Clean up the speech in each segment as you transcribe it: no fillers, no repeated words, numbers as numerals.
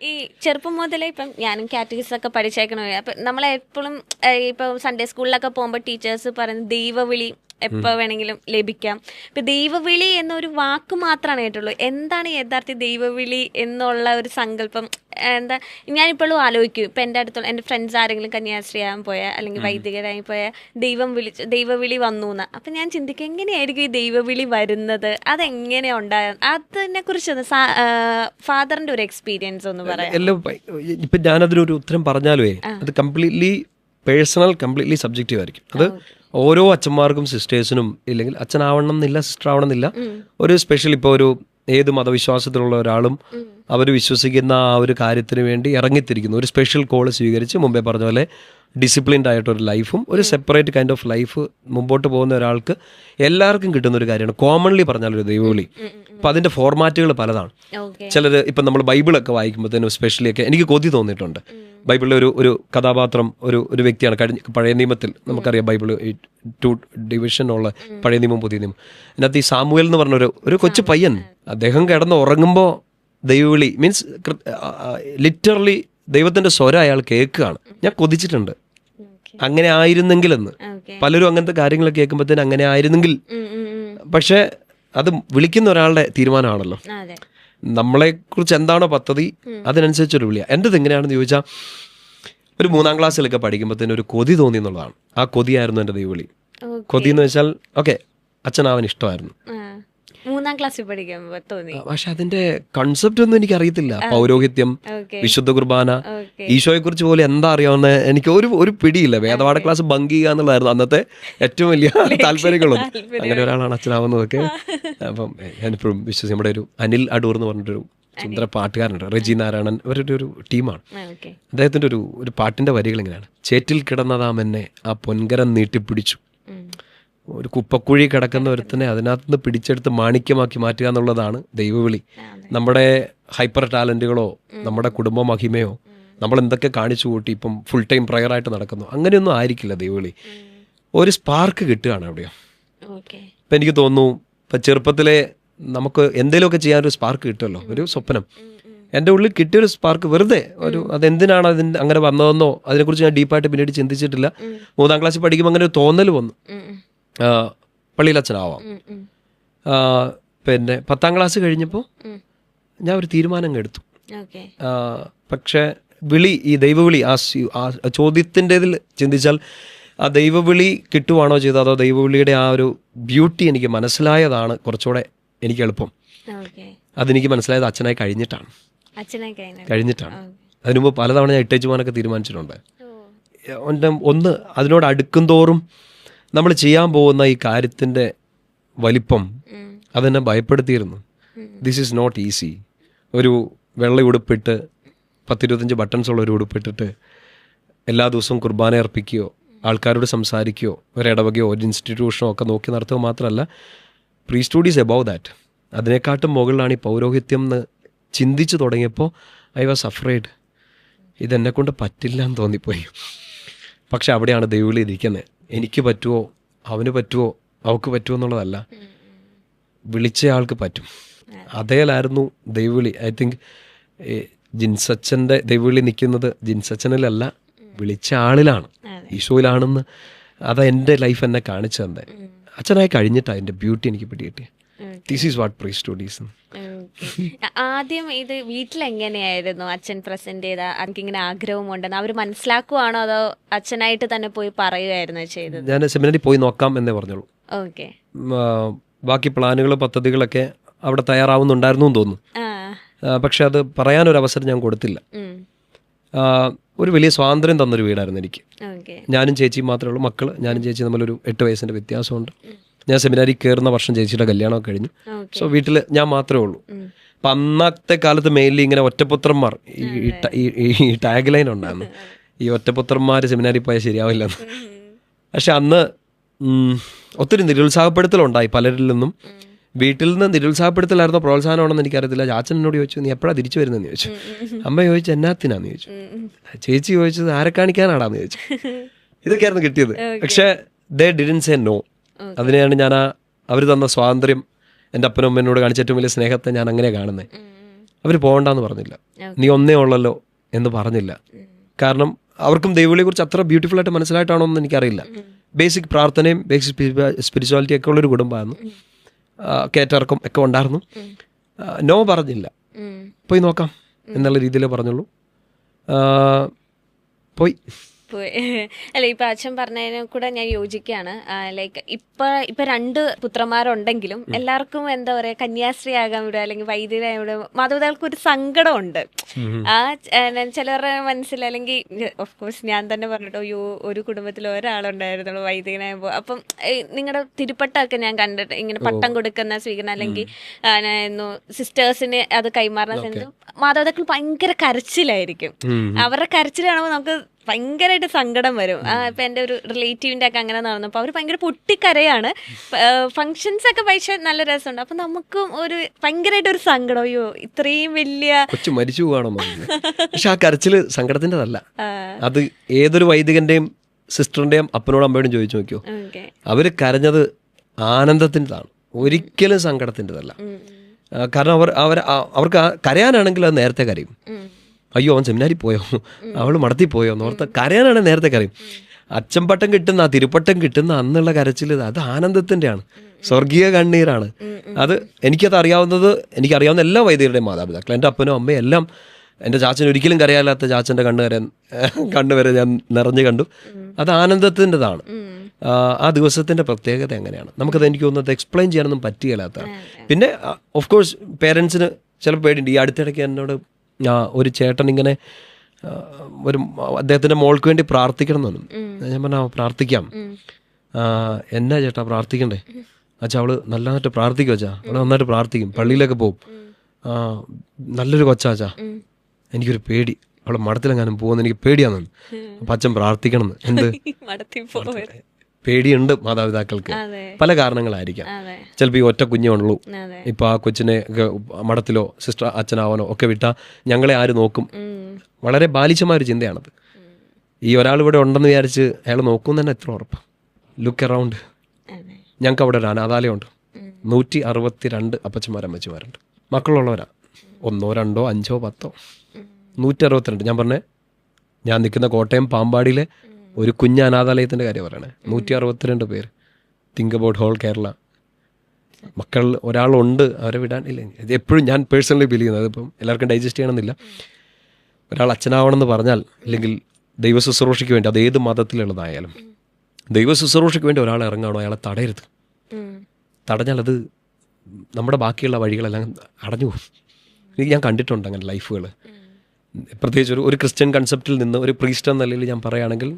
ഈ ചെറുപ്പം മുതലേ ഇപ്പം ഞാനും കാറ്റഗറീസ് ഒക്കെ പഠിച്ചേക്കണ അപ്പം നമ്മളെപ്പോഴും ഇപ്പം സൺഡേ സ്കൂളിലൊക്കെ പോകുമ്പോൾ ടീച്ചേഴ്സ് പറയുന്നത് ദൈവവിളി എപ്പോൾ വേണമെങ്കിലും ലഭിക്കാം. ഇപ്പം ദൈവവിളി എന്നൊരു വാക്ക് മാത്രമാണ് കേട്ടുള്ളൂ. എന്താണ് യഥാർത്ഥ ദൈവവിളി എന്നുള്ള ഒരു സങ്കല്പം? എന്താ ഞാനിപ്പോഴും ആലോചിക്കും. ഇപ്പം എൻ്റെ അടുത്തുള്ള എൻ്റെ ഫ്രണ്ട്സ് ആരെങ്കിലും കന്യാസ്ത്രീ ആകാൻ പോയാൽ അല്ലെങ്കിൽ വൈദികരായി പോയാൽ ദൈവവിളി വന്നു എന്ന്. അപ്പം ഞാൻ ചിന്തിക്കും എങ്ങനെയായിരിക്കും ഈ ദൈവവിളി വരുന്നത്, അതെങ്ങനെയാണ് ഉണ്ടായത്, അതിനെ കുറിച്ചൊന്ന് ഫാദറിൻ്റെ ഒരു എക്സ്പീരിയൻസ് ഒന്ന് പറയാം. എല്ലാം ഇപ്പം ഞാനതിനൊരു ഉത്തരം പറഞ്ഞാലുവേ അത് കംപ്ലീറ്റ്ലി പേഴ്സണൽ, കംപ്ലീറ്റ്ലി സബ്ജക്റ്റീവ് ആയിരിക്കും. അത് ഓരോ അച്ഛന്മാർക്കും സിസ്റ്റേഴ്സിനും, ഇല്ലെങ്കിൽ അച്ഛനാവണം എന്നില്ല, സിസ്റ്റർ ആവണം എന്നില്ല, ഒരു സ്പെഷ്യൽ ഇപ്പോൾ ഒരു ഏത് മതവിശ്വാസത്തിലുള്ള ഒരാളും അവർ വിശ്വസിക്കുന്ന ആ ഒരു കാര്യത്തിന് വേണ്ടി ഇറങ്ങിത്തിരിക്കുന്നു. ഒരു സ്പെഷ്യൽ കോള് സ്വീകരിച്ച് മുമ്പേ പറഞ്ഞ പോലെ ഡിസിപ്ലിൻഡ് ആയിട്ടൊരു ലൈഫും ഒരു സെപ്പറേറ്റ് കൈൻഡ് ഓഫ് ലൈഫ് മുമ്പോട്ട് പോകുന്ന ഒരാൾക്ക് എല്ലാവർക്കും കിട്ടുന്ന ഒരു കാര്യമാണ് കോമൺലി പറഞ്ഞാൽ ഒരു ദൈവവിളി. അപ്പം അതിൻ്റെ ഫോർമാറ്റുകൾ പലതാണ്. ചിലർ ഇപ്പം നമ്മൾ ബൈബിളൊക്കെ വായിക്കുമ്പോഴത്തേനും സ്പെഷ്യലി ഒക്കെ എനിക്ക് കൊതി തോന്നിയിട്ടുണ്ട്. ബൈബിളിലെ ഒരു കഥാപാത്രം ഒരു വ്യക്തിയാണ്. പഴയ നിയമത്തിൽ നമുക്കറിയാം ബൈബിൾ 2 ഡിവിഷനുള്ള പഴയ നിയമം പുതിയ നിയമം. അതിനകത്ത് ഈ സാമുവേൽ എന്ന് പറഞ്ഞ ഒരു കൊച്ചു പയ്യൻ, അദ്ദേഹം കിടന്ന് ഉറങ്ങുമ്പോൾ ദൈവവിളി മീൻസ് ലിറ്ററലി ദൈവത്തിൻ്റെ സ്വരം അയാൾ കേൾക്കുകയാണ്. ഞാൻ കൊതിച്ചിട്ടുണ്ട് അങ്ങനെ ആയിരുന്നെങ്കിലെന്ന്. പലരും അങ്ങനത്തെ കാര്യങ്ങൾ കേൾക്കുമ്പോഴത്തേന് അങ്ങനെ ആയിരുന്നെങ്കിൽ. പക്ഷേ അത് വിളിക്കുന്ന ഒരാളുടെ തീരുമാനമാണല്ലോ. നമ്മളെക്കുറിച്ച് എന്താണോ പദ്ധതി അതിനനുസരിച്ചൊരു വിളിയാണ്. എൻ്റെ എങ്ങനെയാണെന്ന് ചോദിച്ചാൽ ഒരു 3ാം ക്ലാസ്സിലൊക്കെ പഠിക്കുമ്പോഴത്തേനും ഒരു കൊതി തോന്നി എന്നുള്ളതാണ്. ആ കൊതിയായിരുന്നു എൻ്റെ ദൈവവിളി. കൊതി എന്ന് വെച്ചാൽ ഓക്കെ അച്ഛനാവാൻ ഇഷ്ടമായിരുന്നു. 3ാം ക്ലാസ്സിൽ പഠിക്കുമ്പോൾ തോന്നി. പക്ഷെ അതിന്റെ കൺസെപ്റ്റ് ഒന്നും എനിക്ക് അറിയത്തില്ല. പൗരോഹിത്യം, വിശുദ്ധ കുർബാന, ഈശോയെ കുറിച്ച് പോലെ എന്താ അറിയാവുന്ന എനിക്ക് ഒരു പിടിയില്ല. വേദപാഠ ക്ലാസ് ബങ്ക് ചെയ്യുക എന്നുള്ളതായിരുന്നു അന്നത്തെ ഏറ്റവും വലിയ താല്പര്യങ്ങളും. അങ്ങനെ ഒരാളാണ് അച്ഛനാവുന്നതൊക്കെ. അപ്പം ഞാനിപ്പോഴും വിശ്വസിക്കും. നമ്മുടെ ഒരു അനിൽ അടൂർ എന്ന് പറഞ്ഞിട്ടൊരു സുന്ദര പാട്ടുകാരുണ്ട്, റെജി നാരായണൻ, അവരുടെ ഒരു ടീമാണ്. അദ്ദേഹത്തിൻ്റെ ഒരു പാട്ടിൻ്റെ വരികൾ ഇങ്ങനെയാണ്: ചേറ്റിൽ കിടന്നതാം എന്നെ ആ പൊൻകരം നീട്ടിപ്പിടിച്ചു, ഒരു കുപ്പക്കുഴി കിടക്കുന്ന ഒരുത്തനെ അതിനകത്തുനിന്ന് പിടിച്ചെടുത്ത് മാണിക്യമാക്കി മാറ്റുക എന്നുള്ളതാണ് ദൈവവിളി. നമ്മുടെ ഹൈപ്പർ ടാലൻറ്റുകളോ നമ്മുടെ കുടുംബ മഹിമയോ നമ്മൾ എന്തൊക്കെ കാണിച്ചു കൂട്ടി ഇപ്പം ഫുൾ ടൈം പ്രയറായിട്ട് നടക്കുന്നു, അങ്ങനെയൊന്നും ആയിരിക്കില്ല ദൈവവിളി. ഒരു സ്പാർക്ക് കിട്ടുകയാണ് അവിടെയോ. ഇപ്പം എനിക്ക് തോന്നുന്നു ഇപ്പം ചെറുപ്പത്തിലെ നമുക്ക് എന്തെങ്കിലുമൊക്കെ ചെയ്യാനൊരു സ്പാർക്ക് കിട്ടുമല്ലോ, ഒരു സ്വപ്നം. എൻ്റെ ഉള്ളിൽ കിട്ടിയൊരു സ്പാർക്ക് വെറുതെ അതെന്തിനാണ് അതിന് അങ്ങനെ വന്നതെന്നോ അതിനെക്കുറിച്ച് ഞാൻ ഡീപ്പായിട്ട് പിന്നീട് ചിന്തിച്ചിട്ടില്ല. 3ാം ക്ലാസ്സിൽ പഠിക്കുമ്പോൾ അങ്ങനെ ഒരു തോന്നൽ വന്നു, പള്ളിയിലച്ഛനാവാം. പിന്നെ 10ാം ക്ലാസ് കഴിഞ്ഞപ്പോൾ ഞാൻ ഒരു തീരുമാനം എടുത്തു. പക്ഷേ വിളി, ഈ ദൈവവിളി, ആ ചോദ്യത്തിൻ്റെതിൽ ചിന്തിച്ചാൽ ആ ദൈവവിളി കിട്ടുവാണോ ചെയ്തത്, അതോ ദൈവവിളിയുടെ ആ ഒരു ബ്യൂട്ടി എനിക്ക് മനസ്സിലായതാണ് കുറച്ചുകൂടെ എനിക്ക് എളുപ്പം. അതെനിക്ക് മനസ്സിലായത് അച്ഛനായി കഴിഞ്ഞിട്ടാണ്. അതിനുമുമ്പ് പലതവണ ഞാൻ ഇട്ടേച്ചു പോകാനൊക്കെ തീരുമാനിച്ചിട്ടുണ്ട്. ഒന്ന് അതിനോട് അടുക്കും തോറും നമ്മൾ ചെയ്യാൻ പോകുന്ന ഈ കാര്യത്തിൻ്റെ വലിപ്പം അതെന്നെ ഭയപ്പെടുത്തിയിരുന്നു. This is not easy. ഒരു വെള്ള ഉടുപ്പിട്ട് 10-25 ബട്ടൺസ് ഉള്ള ഒരു ഉടുപ്പിട്ടിട്ട് എല്ലാ ദിവസവും കുർബാന അർപ്പിക്കുകയോ ആൾക്കാരോട് സംസാരിക്കുകയോ ഒരിടവകയോ ഒരു ഇൻസ്റ്റിറ്റ്യൂഷനോ ഒക്കെ നോക്കി നടത്തുക മാത്രമല്ല, പ്രീസ്റ്റ്ഹുഡ് ഈസ് എബവ് ദാറ്റ്. അതിനെക്കാട്ടും മുകളിലാണ് ഈ പൗരോഹിത്യം എന്ന് ചിന്തിച്ച് തുടങ്ങിയപ്പോൾ ഐ വാസ് അഫ്രൈഡ്. ഇതെന്നെക്കൊണ്ട് പറ്റില്ല എന്ന് തോന്നിപ്പോയി. പക്ഷെ അവിടെയാണ് ദൈവവിളി ഇരിക്കുന്നത്. എനിക്ക് പറ്റുമോ, അവന് പറ്റുമോ, അവൾക്ക് പറ്റുമോ എന്നുള്ളതല്ല, വിളിച്ചയാൾക്ക് പറ്റും. അതേലായിരുന്നു ദൈവവിളി. ഐ തിങ്ക് ജിൻസച്ചൻ്റെ ദൈവവിളി നിൽക്കുന്നത് ജിൻസച്ചനിലല്ല, വിളിച്ച ആളിലാണ്, ഈശോയിലാണെന്ന്. അതാ എൻ്റെ ലൈഫ് എന്നെ കാണിച്ചു തന്നെ. അച്ഛനായി കഴിഞ്ഞിട്ടാണ് അതിൻ്റെ ബ്യൂട്ടി എനിക്ക് പിടികിട്ടി. This is what priesthood is. ആദ്യം ഇത് വീട്ടിലെങ്ങനെയായിരുന്നു അച്ഛൻ പ്രസന്റ് ചെയ്ത? എനിക്കിങ്ങനെ ആഗ്രഹമുണ്ടെന്ന് അവർ മനസ്സിലാക്കുവാണോ അതോ അച്ഛനായിട്ട് തന്നെ പോയി പറയുകയായിരുന്നു ചെയ്തത്? ഞാൻ സെമിനാരിൽ പോയി നോക്കാം എന്നേ പറഞ്ഞോളൂ. ഓക്കെ. ബാക്കി പ്ലാനുകൾ പദ്ധതികളൊക്കെ അവിടെ തയ്യാറാവുന്നുണ്ടായിരുന്നു എന്ന് തോന്നുന്നു. പക്ഷെ അത് പറയാനൊരു അവസരം ഞാൻ കൊടുത്തില്ല. ഒരു വലിയ സ്വാതന്ത്ര്യം തന്നൊരു വീടായിരുന്നു എനിക്ക്. ഞാനും ചേച്ചിയും മാത്രമേ ഉള്ളൂ മക്കൾ. ഞാനും ചേച്ചി തമ്മിലൊരു 8 വയസ്സിൻ്റെ വ്യത്യാസമുണ്ട്. ഞാൻ സെമിനാരിൽ കയറുന്ന വർഷം ചേച്ചിയുടെ കല്യാണമൊക്കെ കഴിഞ്ഞു. സോ വീട്ടിൽ ഞാൻ മാത്രമേ ഉള്ളൂ. അപ്പം അന്നത്തെ കാലത്ത് മെയിൻലി ഇങ്ങനെ ഒറ്റപുത്രന്മാർ, ഈ ടാഗ് ലൈൻ ഉണ്ടായിരുന്നു, ഈ ഒറ്റപുത്രന്മാർ സെമിനാരിൽ പോയാൽ ശരിയാവില്ലെന്ന്. പക്ഷെ അന്ന് ഒത്തിരി നിരുത്സാഹപ്പെടുത്തലുണ്ടായി പലരിൽ നിന്നും. വീട്ടിൽ നിന്ന് നിരുത്സാഹപ്പെടുത്തലായിരുന്നോ പ്രോത്സാഹനമാണെന്ന് എനിക്കറിയത്തില്ല. ചാച്ചൻ എന്നോട് ചോദിച്ചു, നീ എപ്പോഴാണ് തിരിച്ചു വരുന്നതെന്ന് ചോദിച്ചു. അമ്മ ചോദിച്ചു, എന്നാത്തിനാന്ന് ചോദിച്ചു. ചേച്ചി ചോദിച്ചത്, ആരെ കാണിക്കാനാടാന്ന് ചോദിച്ചു. ഇതൊക്കെയായിരുന്നു കിട്ടിയത്. പക്ഷേ ദേ ഡിഡ്ന്റ് സേ നോ. അതിനെയാണ് ഞാൻ അവർ തന്ന സ്വാതന്ത്ര്യം, എൻ്റെ അപ്പനും അമ്മേനോട് കാണിച്ച ഏറ്റവും വലിയ സ്നേഹത്തെ ഞാൻ അങ്ങനെ കാണുന്നത്. അവർ പോകണ്ടെന്ന് പറഞ്ഞില്ല, നീ ഒന്നേ ഉള്ളല്ലോ എന്ന് പറഞ്ഞില്ല. കാരണം അവർക്കും ദൈവവിളിയെക്കുറിച്ച് അത്ര ബ്യൂട്ടിഫുൾ ആയിട്ട് മനസ്സിലായിട്ടാണോ എന്ന് എനിക്കറിയില്ല. ബേസിക് പ്രാർത്ഥനയും ബേസിക് സ്പിരിച്വാലിറ്റി ഒക്കെ ഉള്ളൊരു കുടുംബമായിരുന്നു. കയറ്റിറക്കം ഒക്കെ ഉണ്ടായിരുന്നു. നോ പറഞ്ഞില്ല, പോയി നോക്കാം എന്നുള്ള രീതിയിലേ പറഞ്ഞുള്ളൂ. പോയി. അല്ല, ഇപ്പൊ അച്ഛൻ പറഞ്ഞതിനെ കൂടെ ഞാൻ യോജിക്കുകയാണ്. ലൈക്ക് ഇപ്പൊ 2 പുത്രന്മാരുണ്ടെങ്കിലും എല്ലാവർക്കും എന്താ പറയാ, കന്യാസ്ത്രീ ആകാൻ വിടുക അല്ലെങ്കിൽ വൈദികനായി വിടുക, മാതാപിതാക്കൾക്ക് ഒരു സങ്കടമുണ്ട്. ചിലവരുടെ മനസ്സിൽ, അല്ലെങ്കിൽ ഓഫ് കോഴ്സ് ഞാൻ തന്നെ പറഞ്ഞിട്ടോ, അയ്യോ ഒരു കുടുംബത്തിൽ ഒരാളുണ്ടായിരുന്നുള്ളൂ വൈദികനായപ്പോ. അപ്പം നിങ്ങളുടെ തിരുപ്പട്ടമൊക്കെ ഞാൻ കണ്ടിട്ട് ഇങ്ങനെ പട്ടം കൊടുക്കുന്ന സ്വീകരണം അല്ലെങ്കിൽ സിസ്റ്റേഴ്സിന് അത് കൈമാറുന്ന സമയത്ത് മാതാപിതാക്കൾ ഭയങ്കര കരച്ചിലായിരിക്കും. അവരുടെ കരച്ചിൽ കാണുമ്പോൾ നമുക്ക് ഭയങ്കരമായിട്ട് സങ്കടം വരും. ഇപ്പം എൻ്റെ ഒരു റിലേറ്റീവിൻ്റെ ഒക്കെ അങ്ങനെ നടന്നപ്പോൾ അവർ ഭയങ്കര പൊട്ടിക്കരയാണ്. ഫങ്ഷൻസ് ഒക്കെ പക്ഷേ നല്ല രസമുണ്ട്. അപ്പം നമുക്കും ഒരു ഭയങ്കരമായിട്ട് ഒരു സങ്കടം, അയ്യോ ഇത്രയും വലിയ കൊച്ചു മരിച്ചു പോകണമെന്ന്. പക്ഷെ ആ കരച്ചില് സങ്കടത്തിൻ്റെതല്ല. അത് ഏതൊരു വൈദികന്റെയും സിസ്റ്ററിന്റെയും അപ്പനോടും അമ്മയോടും ചോദിച്ചു നോക്കിയോ, അവര് കരഞ്ഞത് ആനന്ദത്തിൻ്റെതാണ്, ഒരിക്കലും സങ്കടത്തിൻ്റെതല്ല. കാരണം അവർക്ക് കരയാനാണെങ്കിൽ അത് നേരത്തെ കരയും. അയ്യോ അവൻ സെമിനാരി പോയോ, അവൾ മടത്തി പോയോ എന്നോർത്ത് കരയാനാണ് നേരത്തെ കരയും. അച്ചമ്പട്ടം കിട്ടുന്ന, ആ തിരുപ്പട്ടം കിട്ടുന്ന അന്നുള്ള കരച്ചിൽ അത് ആനന്ദത്തിൻ്റെയാണ്, സ്വർഗീയ കണ്ണീരാണ്. അത് എനിക്കറിയാവുന്ന എല്ലാ വൈദികരുടെയും മാതാപിതാക്കൾ, എൻ്റെ അപ്പനും അമ്മയും എല്ലാം. എൻ്റെ ചാച്ചൻ ഒരിക്കലും കരയാലാത്ത ചാച്ചൻ്റെ കണ്ണുവരെ ഞാൻ നിറഞ്ഞു കണ്ടു. അത് ആനന്ദത്തിൻ്റെതാണ്. ആ ദിവസത്തിൻ്റെ പ്രത്യേകത എങ്ങനെയാണ് നമുക്കത് എനിക്ക് തോന്നുന്നത് എക്സ്പ്ലെയിൻ ചെയ്യാനൊന്നും പറ്റുകയില്ലാത്തതാണ്. പിന്നെ ഓഫ് കോഴ്സ് പേരൻസിന് ചിലപ്പോൾ പേടിയുണ്ട്. ഈ അടുത്തിടയ്ക്ക് എന്നോട് ഒരു ചേട്ടൻ ഇങ്ങനെ അദ്ദേഹത്തിൻ്റെ മോൾക്ക് വേണ്ടി പ്രാർത്ഥിക്കണം എന്നു. ഞാൻ പറഞ്ഞാൽ പ്രാർത്ഥിക്കാം. എന്നാ ചേട്ടാ പ്രാർത്ഥിക്കണ്ടേ? അച്ഛാ അവള് നല്ലതായിട്ട് പ്രാർത്ഥിക്കും അച്ഛാ, അവള് നന്നായിട്ട് പ്രാർത്ഥിക്കും, പള്ളിയിലൊക്കെ പോവും, നല്ലൊരു കൊച്ചാച്ചാ. എനിക്കൊരു പേടി, അവളെ മഠത്തിലെങ്ങാനും പോകുന്ന എനിക്ക് പേടിയാണെന്ന്. അപ്പം അച്ഛൻ പ്രാർത്ഥിക്കണം എന്ന്. എന്ത് പേടിയുണ്ട് മാതാപിതാക്കൾക്ക്, പല കാരണങ്ങളായിരിക്കാം. ചിലപ്പോൾ ഈ ഒറ്റ കുഞ്ഞേ ഉള്ളൂ, ഇപ്പം ആ കൊച്ചിനെ മഠത്തിലോ സിസ്റ്റർ അച്ഛനാവാനോ ഒക്കെ വിട്ടാൽ ഞങ്ങളെ ആര് നോക്കും? വളരെ ബാലിശമായൊരു ചിന്തയാണത്. ഈ ഒരാൾ ഇവിടെ ഉണ്ടെന്ന് വിചാരിച്ച് അയാൾ നോക്കും തന്നെ എത്ര ഉറപ്പാണ്? Look around. ഞങ്ങൾക്ക് അവിടെ ഒരു അനാഥാലയമുണ്ട്. 162 അപ്പച്ചന്മാരമ്മച്ചിമാരുണ്ട്. മക്കളുള്ളവരാ, 1, 2, 5, 10, 162. ഞാൻ പറഞ്ഞേ, ഞാൻ നിൽക്കുന്ന കോട്ടയം പാമ്പാടിയിലെ ഒരു കുഞ്ഞ് അനാഥാലയത്തിൻ്റെ കാര്യം പറയണേ. 162 പേര്. Think about whole Kerala. മക്കൾ ഒരാളുണ്ട്, അവരെ വിടാനില്ല. ഇത് എപ്പോഴും ഞാൻ പേഴ്സണലി ഫീൽ ചെയ്യുന്നത്, അതിപ്പം എല്ലാവർക്കും ഡൈജസ്റ്റ് ചെയ്യണമെന്നില്ല. ഒരാൾ അച്ഛനാവണമെന്ന് പറഞ്ഞാൽ, അല്ലെങ്കിൽ ദൈവ ശുശ്രൂഷയ്ക്ക് വേണ്ടി, അത് ഏത് മതത്തിലുള്ളതായാലും ദൈവ ശുശ്രൂഷയ്ക്ക് വേണ്ടി ഒരാൾ ഇറങ്ങാണോ അയാളെ തടയരുത്. തടഞ്ഞാൽ അത് നമ്മുടെ ബാക്കിയുള്ള വഴികളെല്ലാം അടഞ്ഞു പോകും. എനിക്ക് ഞാൻ കണ്ടിട്ടുണ്ട് അങ്ങനെ ലൈഫുകൾ. പ്രത്യേകിച്ച് ഒരു ക്രിസ്ത്യൻ കൺസെപ്റ്റിൽ നിന്ന് ഒരു പ്രീസ്റ്റ് എന്ന നിലയിൽ ഞാൻ പറയുകയാണെങ്കിൽ,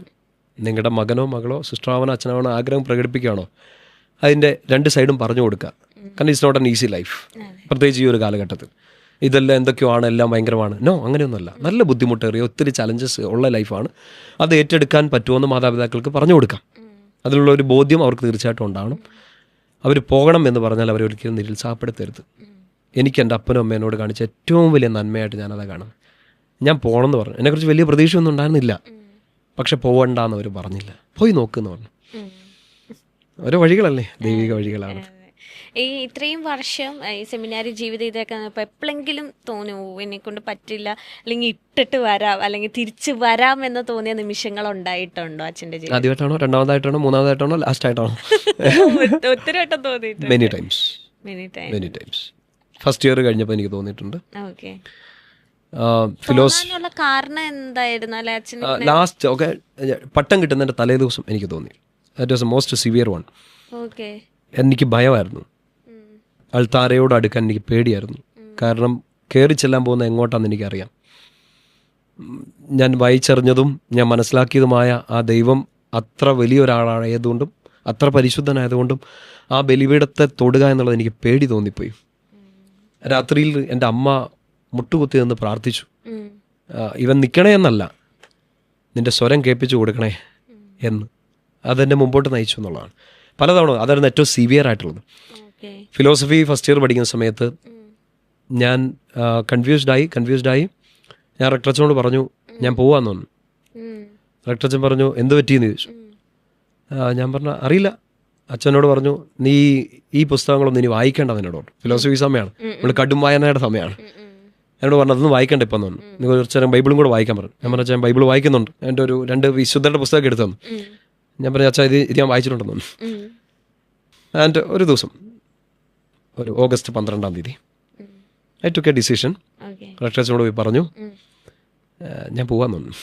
നിങ്ങളുടെ മകനോ മകളോ സിസ്റ്ററാവനോ അച്ഛനാവനോ ആഗ്രഹം പ്രകടിപ്പിക്കുകയാണോ, അതിൻ്റെ 2 സൈഡും പറഞ്ഞു കൊടുക്കുക. കാരണം it's not an easy life, പ്രത്യേകിച്ച് ഈ ഒരു കാലഘട്ടത്തിൽ. ഇതെല്ലാം എന്തൊക്കെയോ ആണ്, എല്ലാം ഭയങ്കരമാണ്. നോ, അങ്ങനെയൊന്നുമല്ല. നല്ല ബുദ്ധിമുട്ടേറിയ ഒത്തിരി ചലഞ്ചസ് ഉള്ള ലൈഫാണ്. അത് ഏറ്റെടുക്കാൻ പറ്റുമെന്ന് മാതാപിതാക്കൾക്ക് പറഞ്ഞു കൊടുക്കാം. അതിലുള്ള ഒരു ബോധ്യം അവർക്ക് തീർച്ചയായിട്ടും ഉണ്ടാവണം. അവർ പോകണം എന്ന് പറഞ്ഞാൽ അവരെ ഒരിക്കലും നിരുത്സാഹപ്പെടുത്തരുത്. എനിക്ക് എൻ്റെ അപ്പനും അമ്മേനോട് കാണിച്ച ഏറ്റവും വലിയ നന്മയായിട്ട് ഞാനതാ കാണുന്നത്. ഞാൻ പോകണമെന്ന് പറഞ്ഞു. എന്നെക്കുറിച്ച് വലിയ പ്രതീക്ഷയൊന്നും ഉണ്ടായിരുന്നില്ല, പക്ഷെ പോകണ്ടെന്ന് അവർ പറഞ്ഞില്ല. പോയി നോക്കുമെന്ന് പറഞ്ഞു. ഓരോ വഴികളല്ലേ, ദൈവിക വഴികളാണ്. ഈ ഇത്രയും വർഷം ഈ സെമിനാരി ജീവിതം ഇതൊക്കെ എപ്പോഴെങ്കിലും തോന്നി, എന്നെ കൊണ്ട് പറ്റില്ല, അല്ലെങ്കിൽ ഇട്ടിട്ട് വരാം, അല്ലെങ്കിൽ തിരിച്ചു വരാം എന്ന് തോന്നിയ നിമിഷങ്ങൾ ഉണ്ടായിട്ടുണ്ടോ അച്ഛൻ്റെ ജീവിതം? ആദ്യമായിട്ടാണോ, രണ്ടാമതായിട്ടാണോ, മൂന്നാമതായിട്ടാണോ, ലാസ്റ്റ് ആയിട്ടാണോ? ഒത്തിരി വട്ടം തോന്നിയിട്ടുണ്ട്. Many times. ഫസ്റ്റ് ഇയർ കഴിഞ്ഞപ്പോൾ എനിക്ക് തോന്നിയിട്ടുണ്ട്. ഓക്കെ. കാരണം എന്തായിരുന്നു ലാസ്റ്റ് ഒക്കെ പട്ടം കിട്ടുന്നതിൻ്റെ തലേ ദിവസം എനിക്ക് തോന്നി. That was A most severe one. എനിക്ക് ഭയമായിരുന്നു. അൾത്താരയോട് അടുക്കാൻ എനിക്ക് പേടിയായിരുന്നു. കാരണം കയറി ചെല്ലാൻ പോകുന്ന എങ്ങോട്ടാണെന്ന് എനിക്കറിയാം. ഞാൻ വായിച്ചറിഞ്ഞതും ഞാൻ മനസ്സിലാക്കിയതുമായ ആ ദൈവം അത്ര വലിയൊരാളായതുകൊണ്ടും അത്ര പരിശുദ്ധനായതുകൊണ്ടും ആ ബലിപീഠത്തെ തൊടുക എന്നുള്ളത് എനിക്ക് പേടി തോന്നിപ്പോയി. രാത്രിയിൽ എൻ്റെ അമ്മ മുട്ടുകുത്തി നിന്ന് പ്രാർത്ഥിച്ചു, ഇവൻ നിൽക്കണേ എന്നല്ല, നിൻ്റെ സ്വരം കേൾപ്പിച്ചു കൊടുക്കണേ എന്ന്. അതെന്നെ മുമ്പോട്ട് നയിച്ചു എന്നുള്ളതാണ്. പലതവണ അതായിരുന്നു ഏറ്റവും സിവിയർ ആയിട്ടുള്ളത്. ഫിലോസഫി ഫസ്റ്റ് ഇയർ പഠിക്കുന്ന സമയത്ത് ഞാൻ കൺഫ്യൂസ്ഡായി ഞാൻ റെക്ടറച്ചനോട് പറഞ്ഞു ഞാൻ പോവാന്ന് പറഞ്ഞു. റെക്ടറച്ചൻ പറഞ്ഞു എന്ത് പറ്റിയെന്ന് ചോദിച്ചു. ഞാൻ പറഞ്ഞു അറിയില്ല. അച്ഛനോട് പറഞ്ഞു നീ ഈ പുസ്തകങ്ങളൊന്നും ഇനി വായിക്കേണ്ടത് എന്നോട്. ഫിലോസഫി സമയമാണ്, നമ്മൾ കടും വായനയുടെ സമയമാണ്. എന്നോട് പറഞ്ഞു അതൊന്നും വായിക്കണ്ട ഇപ്പം തോന്നുന്നു, നിങ്ങൾ കുറച്ച് നേരം ബൈബിളും കൂടെ വായിക്കാൻ പറഞ്ഞു. ഞാൻ പറഞ്ഞു ഞാൻ ബൈബിൾ വായിക്കുന്നുണ്ട്, എൻ്റെ ഒരു 2 വിശുദ്ധരുടെ പുസ്തകം എടുത്തു തന്നു. ഞാൻ പറഞ്ഞു അച്ഛാ ഇത് ഞാൻ വായിച്ചിട്ടുണ്ടെന്ന് തോന്നുന്നു. ആൻഡ് ഒരു ദിവസം ഒരു ഓഗസ്റ്റ് 12-ാം തീയതി ഐ ടുക്ക് എ ഡിസിഷൻ. ഡോക്ടേഴ്സിനോട് പോയി പറഞ്ഞു ഞാൻ പോകാൻ തോന്നുന്നു.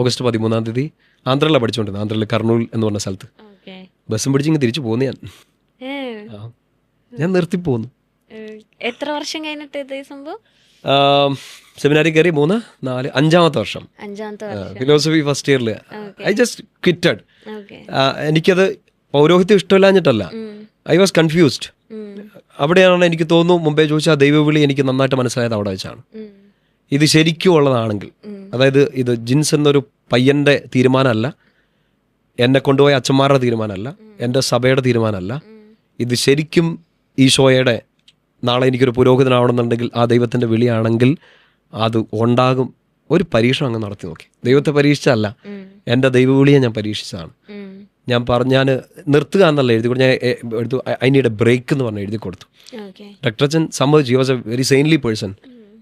ഓഗസ്റ്റ് 13-ാം തീയതി ആന്ധ്രയിലാണ് പഠിച്ചുകൊണ്ടിരുന്നത്, ആന്ധ്രയിൽ കർണൂൽ എന്ന് പറഞ്ഞ സ്ഥലത്ത്. ബസ്സും പിടിച്ചിങ്ങ് തിരിച്ചു പോകുന്നു ഞാൻ നിർത്തിപ്പോന്നു. എത്ര വർഷം കഴിഞ്ഞിട്ട് ഇത് സംഭവം? സെമിനാരി കയറി 3, 4, 5-ാമത്തെ വർഷം ഫിലോസഫി ഫസ്റ്റ് ഇയറിൽ ഐ ജസ്റ്റ് ക്വിറ്റഡ്. എനിക്കത് പൗരോഹിത്യം ഇഷ്ടമില്ലാഞ്ഞിട്ടല്ല, ഐ വാസ് കൺഫ്യൂസ്ഡ്. അവിടെയാണ് എനിക്ക് തോന്നുന്നു മുമ്പേ ചോദിച്ചാൽ ദൈവവിളി എനിക്ക് നന്നായിട്ട് മനസ്സിലായത് അവിടെ വെച്ചാണ്. ഇത് ശരിക്കും ഉള്ളതാണെങ്കിൽ, അതായത് ഇത് ജിൻസ് എന്നൊരു പയ്യൻ്റെ തീരുമാനമല്ല, എന്നെ കൊണ്ടുപോയ അച്ഛന്മാരുടെ തീരുമാനമല്ല, എൻ്റെ സഭയുടെ തീരുമാനമല്ല, ഇത് ശരിക്കും ഈശോയുടെ നാളെ എനിക്കൊരു പുരോഹിതനാവണമെന്നുണ്ടെങ്കിൽ ആ ദൈവത്തിൻ്റെ വിളിയാണെങ്കിൽ അത് ഉണ്ടാകും. ഒരു പരീക്ഷണം അങ്ങ് നടത്തി നോക്കി. ദൈവത്തെ പരീക്ഷിച്ചല്ല, എൻ്റെ ദൈവവിളിയെ ഞാൻ പരീക്ഷിച്ചതാണ്. ഞാൻ നിർത്തുക എന്നല്ല എഴുതി കൊടുത്തു, ഞാൻ എടുത്തു ഐ നീഡ് എ ബ്രേക്ക് എന്ന് പറഞ്ഞ് എഴുതി കൊടുത്തു. ഡോക്ടർ അച്ഛൻ സമ്മതിച്ചു. He was A very saintly person.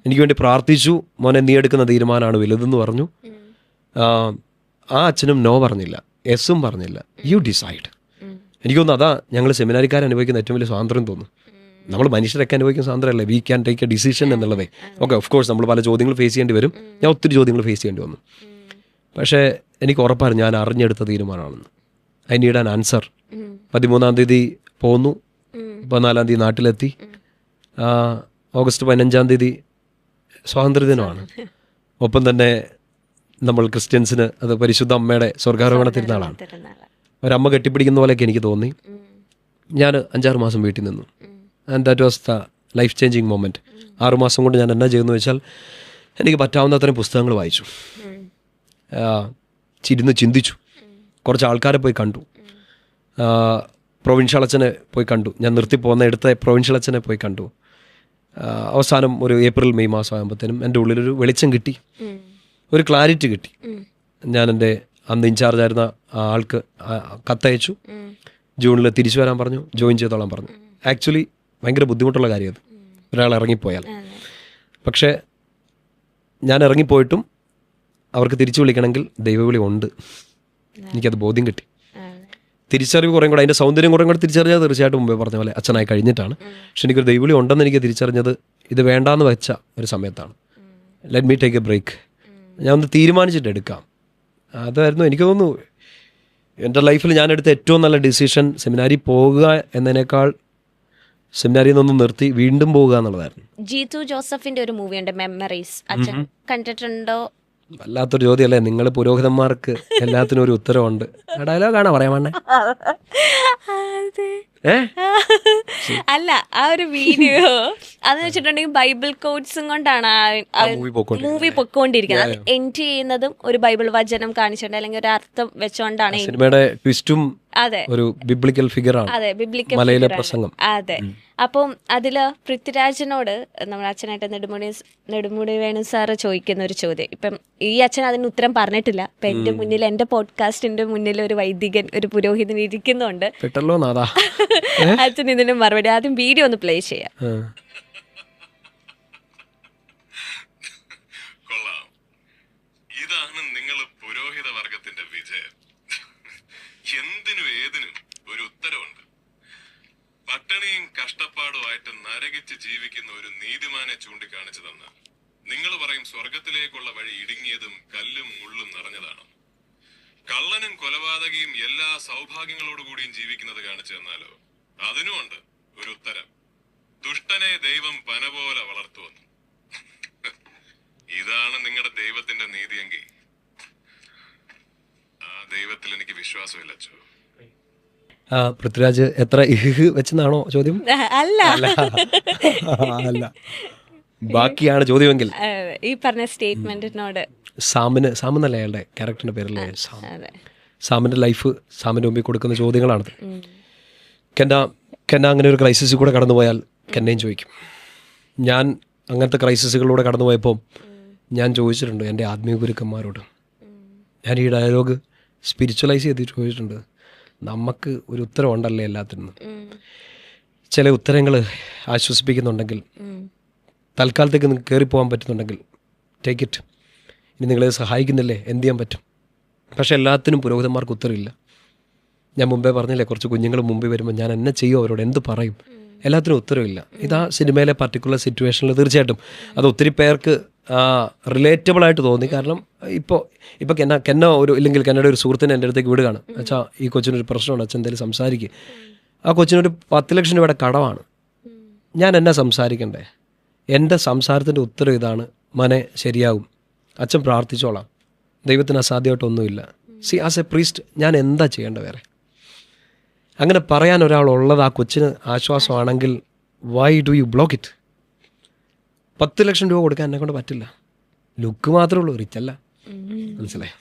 എനിക്ക് വേണ്ടി പ്രാർത്ഥിച്ചു. മോനെ നീ എടുക്കുന്ന തീരുമാനമാണ് വലുതെന്ന് പറഞ്ഞു. ആ അച്ഛനും നോ പറഞ്ഞില്ല, എസും പറഞ്ഞില്ല. You decide. എനിക്ക് തോന്നുന്നു അതാ ഞങ്ങൾ സെമിനാരിക്കാർ അനുഭവിക്കുന്ന ഏറ്റവും വലിയ സ്വാതന്ത്ര്യം തോന്നുന്നു. നമ്മൾ മനുഷ്യരൊക്കെ അനുഭവിക്കുന്ന സ്വാതന്ത്ര്യമല്ലേ, we can take a decision എന്നുള്ളതേ. ഓക്കെ, ഓഫ് കോഴ്സ് നമ്മൾ പല ചോദ്യങ്ങൾ ഫേസ് ചെയ്യേണ്ടി വരും. ഞാൻ ഒത്തിരി ചോദ്യങ്ങൾ ഫേസ് ചെയ്യേണ്ടി വന്നു. പക്ഷേ എനിക്ക് ഉറപ്പായിരുന്നു ഞാൻ അറിഞ്ഞെടുത്ത തീരുമാനമാണെന്ന്. I need an answer. 13-ാം തീയതി പോന്നു, 14-ാം തീയതി നാട്ടിലെത്തി. ഓഗസ്റ്റ് 15-ാം തീയതി സ്വാതന്ത്ര്യദിനമാണ്. ഒപ്പം തന്നെ നമ്മൾ ക്രിസ്ത്യൻസിന് അത് പരിശുദ്ധ അമ്മയുടെ സ്വർഗാരോഹണ തിരുനാളാണ്. ഒരമ്മ കെട്ടിപ്പിടിക്കുന്ന പോലെയൊക്കെ എനിക്ക് തോന്നി. ഞാൻ 5-6 മാസം വീട്ടിൽ നിന്നു. And that was the life changing moment. 6 മാസം കൊണ്ട് ഞാൻ എന്നാ ചെയ്യുന്നു വെച്ചാൽ എനിക്ക് പറ്റാവുന്ന അത്രയും പുസ്തകങ്ങൾ വായിച്ചു, ഇരുന്ന് ചിന്തിച്ചു, കുറച്ച് ആൾക്കാരെ പോയി കണ്ടു, പ്രൊവിൻഷ്യൽ അച്ഛനെ പോയി കണ്ടു. ഞാൻ നിർത്തിപ്പോകുന്ന എടുത്ത പ്രൊവിൻഷ്യൽ അച്ഛനെ പോയി കണ്ടു. അവസാനം ഒരു ഏപ്രിൽ മെയ് മാസം ആകുമ്പോഴത്തേനും എൻ്റെ ഉള്ളിലൊരു വെളിച്ചം കിട്ടി, ഒരു ക്ലാരിറ്റി കിട്ടി. ഞാൻ എൻ്റെ അന്ന് ഇൻചാർജായിരുന്ന ആൾക്ക് കത്തയച്ചു. ജൂണിൽ തിരിച്ചു വരാൻ പറഞ്ഞു, ജോയിൻ ചെയ്തോളാൻ പറഞ്ഞു. ആക്ച്വലി ഭയങ്കര ബുദ്ധിമുട്ടുള്ള കാര്യം അത്, ഒരാൾ ഇറങ്ങിപ്പോയാൽ. പക്ഷേ ഞാൻ ഇറങ്ങിപ്പോയിട്ടും അവർക്ക് തിരിച്ചു വിളിക്കണമെങ്കിൽ ദൈവവിളി ഉണ്ട്. എനിക്കത് ബോധ്യം കിട്ടി. തിരിച്ചറിവ് കുറേ കൂടെ, അതിൻ്റെ സൗന്ദര്യം കുറേ കൂടെ തിരിച്ചറിഞ്ഞത് തീർച്ചയായിട്ടും മുമ്പേ പറഞ്ഞ പോലെ അച്ഛനായി കഴിഞ്ഞിട്ടാണ്. പക്ഷെ എനിക്കൊരു ദൈവവിളി ഉണ്ടെന്ന് എനിക്ക് തിരിച്ചറിഞ്ഞത് ഇത് വേണ്ടാന്ന് വെച്ച ഒരു സമയത്താണ്. Let me take a break. ഞാൻ ഒന്ന് തീരുമാനിച്ചിട്ട് എടുക്കാം. അതായിരുന്നു എനിക്ക് തോന്നുന്നു എൻ്റെ ലൈഫിൽ ഞാൻ എടുത്ത ഏറ്റവും നല്ല ഡിസിഷൻ. സെമിനാരി പോകുക എന്നതിനേക്കാൾ സെമിനാരിയിൽ നിന്നൊന്നും നിർത്തി വീണ്ടും പോകുക എന്നുള്ളതായിരുന്നു. ജീതു ജോസഫിന്റെ ഒരു മൂവിയുണ്ട് മെമ്മറീസ്, അച്ഛൻ കണ്ടിട്ടുണ്ടോ? വല്ലാത്തൊരു ചോദ്യമല്ലേ. നിങ്ങൾ പുരോഹിതന്മാർക്ക് എല്ലാത്തിനും ഒരു ഉത്തരവുണ്ട്. ഡയലോഗാണോ പറയാൻ വേണ്ടേ? അല്ല, ആ ഒരു വീഡിയോ അതെന്ന് വെച്ചിട്ടുണ്ടെങ്കിൽ ബൈബിൾ കോട്ട്സും കൊണ്ടാണ് മൂവി പൊക്കോണ്ടിരിക്കുന്നത്. അത് എൻഡ് ചെയ്യുന്നതും ഒരു ബൈബിൾ വചനം കാണിച്ചുകൊണ്ട് അല്ലെങ്കിൽ ഒരു അർത്ഥം വെച്ചോണ്ടാണ്. സിനിമയുടെ ട്വിസ്റ്റും അതെ, ഒരു ബിബ്ലിക്കൽ ഫിഗറാണ്. അതെ, ബിബ്ലിക്കൽ മലയിലെ പ്രസംഗം. അതെ. അപ്പം അതില് പൃഥ്വിരാജിനോട് നമ്മുടെ അച്ഛനായിട്ട് നെടുമുടി വേണു സാറ് ചോദിക്കുന്ന ഒരു ചോദ്യം. ഇപ്പം ഈ അച്ഛൻ അതിന് ഉത്തരം പറഞ്ഞിട്ടില്ല. ഇപ്പൊ എന്റെ മുന്നിൽ, എന്റെ പോഡ്കാസ്റ്റിന്റെ മുന്നിൽ ഒരു വൈദികൻ, ഒരു പുരോഹിതൻ ഇരിക്കുന്നുണ്ട്. അച്ഛൻ ഇതിന് മറുപടി. ആദ്യം വീഡിയോ ഒന്ന് പ്ലേ ചെയ്യാം. ഇതാണ് നിങ്ങൾ പുരോഹിത വർഗത്തിന്റെ വിജയം. എന്തിനും ഏതിനും ഒരു ഉത്തരവുണ്ട്. പട്ടിണിയും കഷ്ടപ്പാടുമായിട്ട് നരകിച്ച് ജീവിക്കുന്ന ഒരു നീതിമാനെ ചൂണ്ടിക്കാണിച്ചു തന്ന നിങ്ങൾ പറയും സ്വർഗത്തിലേക്കുള്ള വഴി ഇടുങ്ങിയതും കല്ലും മുള്ളും നിറഞ്ഞതാണ്. കള്ളനും കൊലപാതകയും എല്ലാ സൗഭാഗ്യങ്ങളോടുകൂടിയും ജീവിക്കുന്നത് കാണിച്ചു തന്നാലോ അതിനുമുണ്ട് ഒരു ഉത്തരം. ദുഷ്ടനെ ദൈവം പന പോലെ വളർത്തുവന്നു. ഇതാണ് നിങ്ങളുടെ ദൈവത്തിന്റെ നീതിയെങ്കിൽ ആ ദൈവത്തിൽ എനിക്ക് വിശ്വാസമില്ല അച്ചോ. പൃഥ്വിരാജ് എത്ര വെച്ചെന്നാണോ ചോദ്യം? അല്ല, അല്ല, ബാക്കിയാണ് ചോദ്യമെങ്കിൽ ഈ പറഞ്ഞ സ്റ്റേറ്റ്മെന്റിനോട് സാമെന്നല്ലേ അയാളുടെ ക്യാരക്ടറിന്റെ പേരല്ലേ സാമിന്റെ ലൈഫ്, സാമിന്റെ മുമ്പിൽ കൊടുക്കുന്ന ചോദ്യങ്ങളാണത്. കെന്ന അങ്ങനെ ഒരു ക്രൈസിസിൽ കൂടെ കടന്നുപോയാൽ കെന്നയും ചോദിക്കും. ഞാൻ അങ്ങനത്തെ ക്രൈസിസുകളിലൂടെ കടന്നുപോയപ്പോൾ ഞാൻ ചോദിച്ചിട്ടുണ്ട് എൻ്റെ ആത്മീയ ഗുരുക്കന്മാരോട്. ഞാൻ ഈ ഡയലോഗ് സ്പിരിച്വലൈസ് ചെയ്ത് ചോദിച്ചിട്ടുണ്ട്. നമുക്ക് ഒരു ഉത്തരവുണ്ടല്ലേ എല്ലാത്തിനും. ചില ഉത്തരങ്ങൾ ആശ്വസിപ്പിക്കുന്നുണ്ടെങ്കിൽ തൽക്കാലത്തേക്ക് നിങ്ങൾക്ക് കയറിപ്പോകാൻ പറ്റുന്നുണ്ടെങ്കിൽ ടേക്ക് ഇറ്റ്. ഇനി നിങ്ങളെ സഹായിക്കുന്നില്ലേ, എന്ത് ചെയ്യാൻ പറ്റും? പക്ഷേ എല്ലാത്തിനും പുരോഹിതന്മാർക്ക് ഉത്തരവില്ല. ഞാൻ മുമ്പേ പറഞ്ഞില്ലേ, കുറച്ച് കുഞ്ഞുങ്ങൾ മുമ്പേ വരുമ്പോൾ ഞാൻ എന്നെ ചെയ്യും, അവരോട് എന്ത് പറയും, എല്ലാത്തിനും ഉത്തരവില്ല. ഇതാ സിനിമയിലെ പർട്ടിക്കുലർ സിറ്റുവേഷനിൽ തീർച്ചയായിട്ടും അത് ഒത്തിരി പേർക്ക് റിലേറ്റബിളായിട്ട് തോന്നി. കാരണം ഇപ്പോൾ കെന്ന ഇല്ലെങ്കിൽ കെന്നയുടെ ഒരു സുഹൃത്തിനെ എൻ്റെ അടുത്തേക്ക് വിടുകയാണ്, അച്ഛാ ഈ കൊച്ചിനൊരു പ്രശ്നമുണ്ട്, അച്ഛൻ എന്തെങ്കിലും സംസാരിക്കുക. ആ കൊച്ചിനൊരു 10 ലക്ഷം രൂപയുടെ കടമാണ്. ഞാൻ എന്നാ സംസാരിക്കണ്ടേ? എൻ്റെ സംസാരത്തിൻ്റെ ഉത്തരം ഇതാണ്, മനെ ശരിയാകും, അച്ഛൻ പ്രാർത്ഥിച്ചോളാം, ദൈവത്തിന് അസാധ്യമായിട്ടൊന്നുമില്ല. സി ആസ് എ പ്രീസ്റ്റ് ഞാൻ എന്താ ചെയ്യേണ്ടത് വേറെ? അങ്ങനെ പറയാൻ ഒരാളുള്ളത് ആ കൊച്ചിന് ആശ്വാസമാണെങ്കിൽ why do you block it? 10 lakh രൂപ കൊടുക്കാൻ എന്നെ കൊണ്ട് പറ്റില്ല. ലുക്ക് മാത്രമേ ഉള്ളൂ, റിച്ച് അല്ല. മനസ്സിലായി?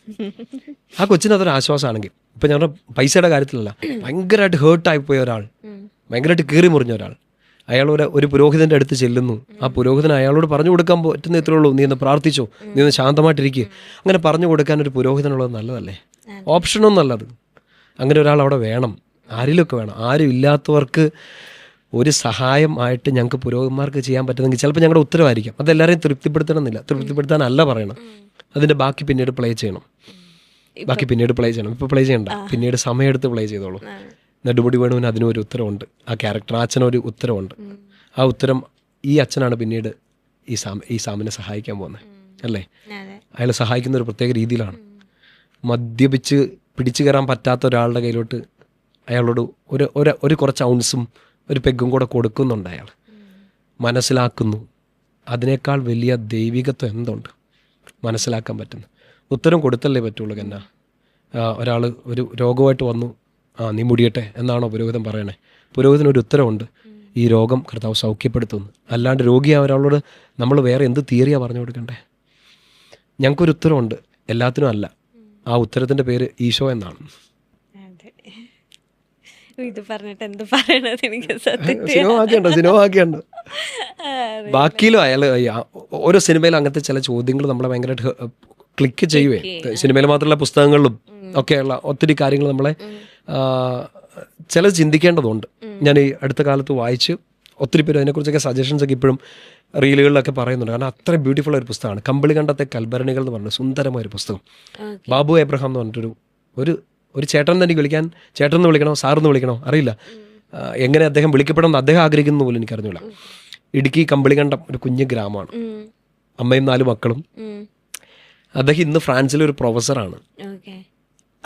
ആ കൊച്ചിന് അതൊരു ആശ്വാസമാണെങ്കിൽ, ഇപ്പം ഞങ്ങളുടെ പൈസയുടെ കാര്യത്തിലല്ല, ഭയങ്കരമായിട്ട് ഹേർട്ടായി പോയ ഒരാൾ, ഭയങ്കരമായിട്ട് കീറി മുറിഞ്ഞ ഒരാൾ, അയാൾ ഒരു പുരോഹിതൻ്റെ അടുത്ത് ചെല്ലുന്നു. ആ പുരോഹിതൻ അയാളോട് പറഞ്ഞു കൊടുക്കാൻ പറ്റുന്ന ഇത്രേ ഉള്ളൂ, നീ ഒന്ന് പ്രാർത്ഥിച്ചോ, നീ ഒന്ന് ശാന്തമായിട്ടിരിക്കുക. അങ്ങനെ പറഞ്ഞു കൊടുക്കാൻ ഒരു പുരോഹിതനുള്ളത് നല്ലതല്ലേ? ഓപ്ഷനൊന്നും നല്ലത്. അങ്ങനെ ഒരാൾ അവിടെ വേണം, ആരിലൊക്കെ വേണം. ആരും ഇല്ലാത്തവർക്ക് ഒരു സഹായം ആയിട്ട് ഞങ്ങൾക്ക് പുരോഹിതന്മാർക്ക് ചെയ്യാൻ പറ്റുന്നെങ്കിൽ ചിലപ്പോൾ ഞങ്ങളുടെ ഉത്തരവായിരിക്കാം. അതെല്ലാവരെയും തൃപ്തിപ്പെടുത്തണമെന്നില്ല, തൃപ്തിപ്പെടുത്താനല്ല പറയണം. അതിൻ്റെ ബാക്കി പിന്നീട് പ്ലേ ചെയ്യണം, ഇപ്പോൾ പ്ലേ ചെയ്യണ്ട, പിന്നീട് സമയമെടുത്ത് പ്ലേ ചെയ്തോളൂ. നെടുമുടി വേണുവിന് അതിനും ഒരു ഉത്തരവുണ്ട്, ആ ക്യാരക്ടർ അച്ഛനൊരു ഉത്തരവുണ്ട്. ആ ഉത്തരം ഈ അച്ഛനാണ് പിന്നീട് ഈ സാമിനെ സഹായിക്കാൻ പോകുന്നത്, അല്ലേ? അയാൾ സഹായിക്കുന്ന ഒരു പ്രത്യേക രീതിയിലാണ്. മദ്യപിച്ച് പിടിച്ചു കയറാൻ പറ്റാത്ത ഒരാളുടെ കയ്യിലോട്ട് അയാളോട് ഒരു കുറച്ച് ഔൺസും ഒരു പെഗ്ഗും കൂടെ കൊടുക്കുന്നുണ്ട്. അയാൾ മനസ്സിലാക്കുന്നു. അതിനേക്കാൾ വലിയ ദൈവികത്വം എന്തുണ്ട് മനസ്സിലാക്കാൻ പറ്റുന്നു? ഉത്തരം കൊടുത്തല്ലേ പറ്റുള്ളൂ. കെന്ന ഒരാൾ ഒരു രോഗമായിട്ട് വന്നു, നീ മുടിയട്ടെ എന്നാണോ പുരോഹിതൻ പറയണേ? പുരോഹിതനൊരു ഉത്തരവുണ്ട്, ഈ രോഗം കർത്താവ് സൗഖ്യപ്പെടുത്തുന്നു. അല്ലാണ്ട് രോഗിയായ ഒരാളോട് നമ്മൾ വേറെ എന്ത് തിയറിയാണ് പറഞ്ഞു കൊടുക്കണ്ടേ? ഞങ്ങൾക്കൊരു ഉത്തരവുണ്ട്, എല്ലാത്തിനും അല്ല. ആ ഉത്തരത്തിൻ്റെ പേര് ഈശോ എന്നാണ്. ഇത് പറഞ്ഞിട്ട് എന്ത് പറയണത് എനിക്ക് സിനിമ ബാക്കിയിലും അയാൾ ഓരോ സിനിമയിലും അങ്ങനത്തെ ചില ചോദ്യങ്ങൾ നമ്മളെ ഭയങ്കരമായിട്ട് ക്ലിക്ക് ചെയ്യുവേ. സിനിമയിൽ മാത്രമല്ല, പുസ്തകങ്ങളിലും ഒക്കെയുള്ള ഒത്തിരി കാര്യങ്ങൾ നമ്മളെ ചിലത് ചിന്തിക്കേണ്ടതുണ്ട്. ഞാൻ ഈ അടുത്ത കാലത്ത് വായിച്ച് ഒത്തിരി പേര് അതിനെക്കുറിച്ചൊക്കെ സജഷൻസ് ഒക്കെ ഇപ്പോഴും റീലുകളിലൊക്കെ പറയുന്നുണ്ട്. കാരണം അത്ര ബ്യൂട്ടിഫുൾ ഒരു പുസ്തകമാണ്. കമ്പിളികണ്ടത്തെ കൽഭരണികൾ എന്ന് പറഞ്ഞ സുന്ദരമായൊരു പുസ്തകം. ബാബു എബ്രഹാം എന്ന് പറഞ്ഞിട്ടൊരു ഒരു ചേട്ടൻ തന്നെ വിളിക്കാൻ, ചേട്ടൻ എന്ന് വിളിക്കണോ സാറെന്ന് വിളിക്കണോ അറിയില്ല, എങ്ങനെ അദ്ദേഹം വിളിക്കപ്പെടണമെന്ന് അദ്ദേഹം ആഗ്രഹിക്കുന്ന പോലും എനിക്കറിഞ്ഞില്ല. ഇടുക്കി കമ്പിളികണ്ടം ഒരു കുഞ്ഞു ഗ്രാമമാണ്, അമ്മയും 4 മക്കളും. അദ്ദേഹം ഇന്ന് ഫ്രാൻസിലെ ഒരു പ്രൊഫസറാണ്.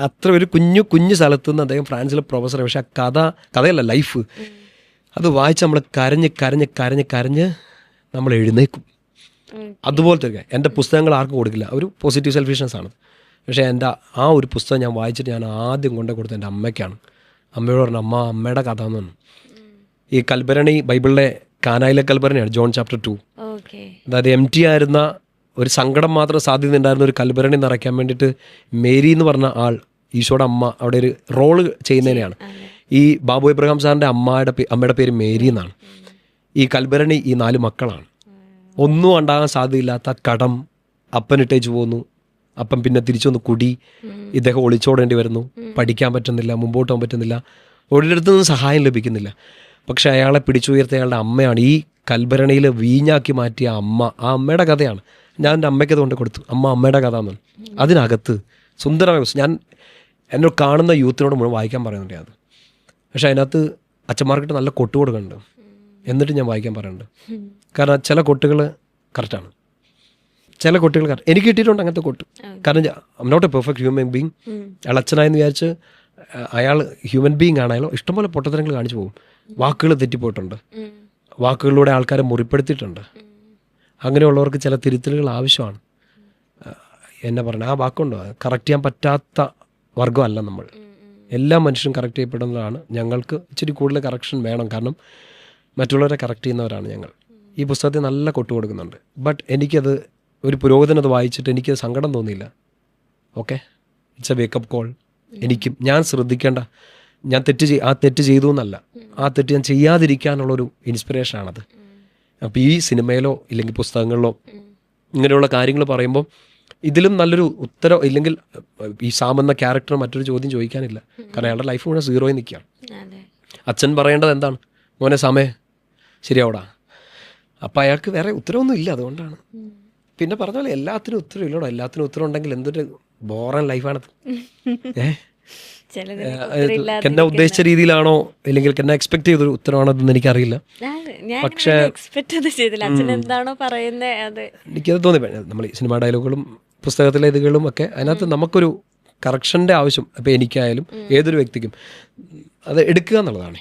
അത്ര ഒരു കുഞ്ഞു സ്ഥലത്ത് നിന്ന് അദ്ദേഹം ഫ്രാൻസിലെ പ്രൊഫസറാണ്. പക്ഷെ ആ കഥയല്ല, ലൈഫ് അത് വായിച്ച് നമ്മൾ കരഞ്ഞ് നമ്മൾ എഴുന്നേക്കും. അതുപോലത്തെ ഒരു എൻ്റെ പുസ്തകങ്ങൾ ആർക്കും കൊടുക്കില്ല, ഒരു പോസിറ്റീവ് സെൽഫിഷ്നെസ് ആണ്. പക്ഷേ എൻ്റെ ആ ഒരു പുസ്തകം ഞാൻ വായിച്ചിട്ട് ഞാൻ ആദ്യം കൊണ്ടു കൊടുത്തത് എൻ്റെ അമ്മയ്ക്കാണ്. അമ്മയോട് പറഞ്ഞു, അമ്മയുടെ കഥ എന്ന് പറഞ്ഞു. ഈ കൽഭരണി ബൈബിളിലെ കാനായിലെ കൽഭരണിയാണ്, ജോൺ ചാപ്റ്റർ 2. അതായത് empty ആയിരുന്ന ഒരു സങ്കടം മാത്രം സാധ്യത ഉണ്ടായിരുന്ന ഒരു കൽഭരണി നിറയ്ക്കാൻ വേണ്ടിയിട്ട് മേരി എന്ന് പറഞ്ഞ ആൾ, ഈശോയുടെ അമ്മ, അവിടെ ഒരു റോള് ചെയ്യുന്നതിനെയാണ്. ഈ ബാബു എബ്രഹാം സാറിൻ്റെ അമ്മയുടെ പേര് മേരി എന്നാണ്. ഈ കൽഭരണി ഈ 4 മക്കളാണ്. ഒന്നും ഉണ്ടാകാൻ സാധ്യതയില്ലാത്ത കടം അപ്പനിട്ടേച്ച് പോകുന്നു. അപ്പം പിന്നെ തിരിച്ചൊന്ന് കുടി, ഇദ്ദേഹം ഒളിച്ചോടേണ്ടി വരുന്നു, പഠിക്കാൻ പറ്റുന്നില്ല, മുമ്പോട്ട് പോകാൻ പറ്റുന്നില്ല, ഒരിടത്തു നിന്നും സഹായം ലഭിക്കുന്നില്ല. പക്ഷെ അയാളെ പിടിച്ചുയർത്തിയ അയാളുടെ അമ്മയാണ് ഈ കൽഭരണിയിൽ വീഞ്ഞാക്കി മാറ്റിയ അമ്മ. ആ അമ്മയുടെ കഥയാണ് ഞാൻ എൻ്റെ അമ്മയ്ക്കത് കൊണ്ട് കൊടുത്തു. അമ്മയുടെ കഥ എന്നാണ്. അതിനകത്ത് സുന്ദരമായ ഞാൻ എന്നോട് കാണുന്ന യൂത്തിനോട് മുഴുവൻ വായിക്കാൻ പറയുന്നുണ്ട് അത്. പക്ഷെ അതിനകത്ത് അച്ഛന്മാർക്കിട്ട് നല്ല കൊട്ട് കൊടുക്കുന്നുണ്ട്, എന്നിട്ട് ഞാൻ വായിക്കാൻ പറയുന്നുണ്ട്. കാരണം ചില കൊട്ടുകൾ കറക്റ്റാണ്, ചില കൊട്ടുകൾ കറക്റ്റ്. എനിക്ക് കിട്ടിയിട്ടുണ്ട് അങ്ങനത്തെ കൊട്ട്. കാരണം I am not a perfect human being. അയാൾ അച്ഛനായെന്ന് വിചാരിച്ച് അയാൾ ഹ്യൂമൻ ബീങ് ആണല്ലോ, ഇഷ്ടംപോലെ പൊട്ടത്തരങ്ങൾ കാണിച്ചു പോകും. വാക്കുകൾ തെറ്റിപ്പോയിട്ടുണ്ട്, വാക്കുകളിലൂടെ ആൾക്കാരെ മുറിപ്പെടുത്തിയിട്ടുണ്ട്. അങ്ങനെയുള്ളവർക്ക് ചില തിരുത്തലുകൾ ആവശ്യമാണ്. എന്നെ പറഞ്ഞ ആ വാക്കുണ്ടോ, കറക്റ്റ് ചെയ്യാൻ പറ്റാത്ത വർഗ്ഗമല്ല നമ്മൾ. എല്ലാ മനുഷ്യരും കറക്റ്റ് ചെയ്യപ്പെടുന്നതാണ്. ഞങ്ങൾക്ക് ഇച്ചിരി കൂടുതൽ കറക്ഷൻ വേണം, കാരണം മറ്റുള്ളവരെ കറക്റ്റ് ചെയ്യുന്നവരാണ് ഞങ്ങൾ. ഈ പുസ്തകത്തിൽ നല്ല കൊട്ടു കൊടുക്കുന്നുണ്ട്. ബട്ട് എനിക്കത് ഒരു പുരോഹിതനത് വായിച്ചിട്ട് എനിക്ക് സങ്കടം തോന്നിയില്ല. Okay, it's A wake up call. എനിക്കും ഞാൻ ശ്രദ്ധിക്കേണ്ട, ഞാൻ തെറ്റ് ചെയ്തു എന്നല്ല, ആ തെറ്റ് ഞാൻ ചെയ്യാതിരിക്കാനുള്ളൊരു ഇൻസ്പിറേഷനാണത്. അപ്പോൾ ഈ സിനിമയിലോ ഇല്ലെങ്കിൽ പുസ്തകങ്ങളിലോ ഇങ്ങനെയുള്ള കാര്യങ്ങൾ പറയുമ്പോൾ ഇതിലും നല്ലൊരു ഉത്തരം ഇല്ലെങ്കിൽ ഈ സാം എന്ന ക്യാരക്ടർ മറ്റൊരു ചോദ്യം ചോദിക്കാനില്ല. കാരണം അയാളുടെ ലൈഫ് മുഴുവൻ സീറോയിൽ നിൽക്കുകയാണ്. അച്ഛൻ പറയേണ്ടത് എന്താണ്, മോനെ സാമേ ശരിയാവടാ, അപ്പം അയാൾക്ക് വേറെ ഉത്തരവൊന്നും ഇല്ല, അതുകൊണ്ടാണ്. പിന്നെ പറഞ്ഞ പോലെ എല്ലാത്തിനും ഉത്തരം ഇല്ലടോ. എല്ലാത്തിനും ഉത്തരം ഉണ്ടെങ്കിൽ എന്തൊരു ബോറൻ ലൈഫാണത്. എന്നെ ഉദ്ദേശിച്ച രീതിയിലാണോ അല്ലെങ്കിൽ എന്നെ എക്സ്പെക്ട് ചെയ്തൊരു ഉത്തരവാണതെന്ന് എനിക്കറിയില്ല. പക്ഷേ എക്സ്പെക്ട് ചെയ്തില്ല അച്ഛൻ എന്താണോ പറയുന്നത് അത് എനിക്കത് തോന്നി. നമ്മൾ ഈ സിനിമാ ഡയലോഗുകളും പുസ്തകത്തിലെ ഇതുകളും ഒക്കെ അതിനകത്ത് നമുക്കൊരു കറക്ഷൻ്റെ ആവശ്യം ഇപ്പം എനിക്കായാലും ഏതൊരു വ്യക്തിക്കും അത് എടുക്കുക എന്നുള്ളതാണ്.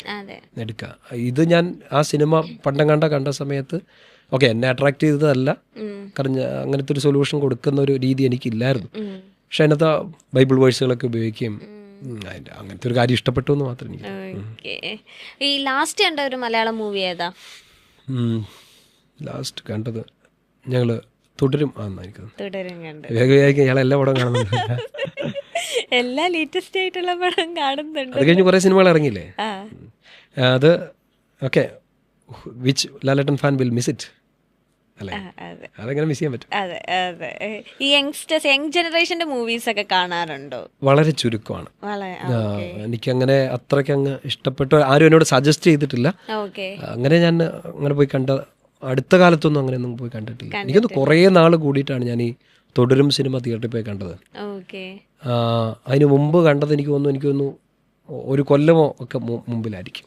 എടുക്കുക. ഇത് ഞാൻ ആ സിനിമ കണ്ട സമയത്ത് ഓക്കെ എന്നെ അട്രാക്ട് ചെയ്തതല്ല, കാരണം അങ്ങനത്തെ ഒരു സൊല്യൂഷൻ കൊടുക്കുന്ന ഒരു രീതി എനിക്കില്ലായിരുന്നു. പക്ഷെ അതിനകത്ത് ബൈബിൾ വേഴ്സുകളൊക്കെ ഉപയോഗിക്കുകയും അങ്ങനത്തെ ഒരു കാര്യം ഇഷ്ടപ്പെട്ടു എന്ന് മാത്രം എനിക്ക്. ഈ ലാസ്റ്റ് കണ്ട ഒരു മലയാളം മൂവി ഏതാ? ലാസ്റ്റ് കണ്ടത് ഞങ്ങൾ തുടരും തുടരും ഇയാളെല്ലാ പടം കാണുന്നുണ്ട്. എല്ലാ ലേറ്റസ്റ്റ് ആയിട്ടുള്ള പടം കാണുന്നുണ്ട്. അത് കഴിഞ്ഞ് കുറേ സിനിമകൾ ഇറങ്ങിയില്ലേ, അത് okay. Which Lalettan fan will miss it അല്ലേ? അതെങ്ങനെ മിസ് ചെയ്യാൻ പറ്റും? അതെ അതെ. ഈ യങ്സ്റ്റേഴ്സ് യങ് ജനറേഷന്റെ മൂവീസ് ഒക്കെ കാണാറുണ്ടോ? വളരെ ചുരുക്കമാണ്. എനിക്കങ്ങനെ അത്രയ്ക്ക് അങ്ങ് ഇഷ്ടപ്പെട്ട ആരും എന്നോട് സജസ്റ്റ് ചെയ്തിട്ടില്ല. അങ്ങനെ ഞാൻ അങ്ങനെ പോയി കണ്ട അടുത്ത കാലത്തൊന്നും അങ്ങനെയൊന്നും പോയി കണ്ടിട്ടില്ല. എനിക്കൊന്ന് കുറേ നാൾ കൂടിയിട്ടാണ് ഞാൻ ഈ തുടരും സിനിമ തിയേറ്ററിൽ പോയി കണ്ടത്. അതിന് മുമ്പ് കണ്ടത് എനിക്ക് തോന്നുന്നു ഒരു കൊല്ലമോ ഒക്കെ മുമ്പിലായിരിക്കും.